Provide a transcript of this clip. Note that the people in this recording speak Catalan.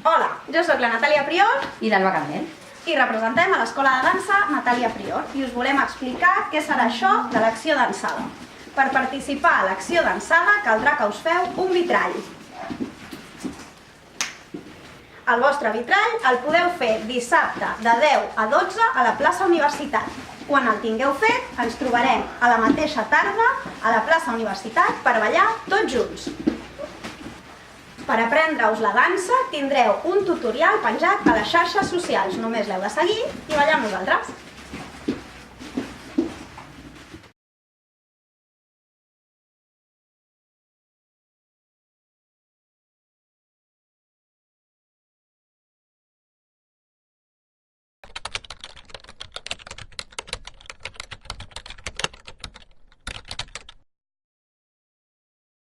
Hola, jo sóc la Natàlia Prior I l'Alba Carmel. i representem a l'Escola de Dansa Natàlia Prior i us volem explicar què serà això de l'acció dansada. Per participar a l'acció dansada caldrà que us feu un vitrall. El vostre vitrall el podeu fer dissabte de 10 a 12 a la plaça Universitat. Quan el tingueu fet, ens trobarem a la mateixa tarda a la plaça Universitat per ballar tots junts. Per aprendre-us la dansa tindreu un tutorial penjat a les xarxes socials. Només l'heu de seguir i ballar amb nosaltres.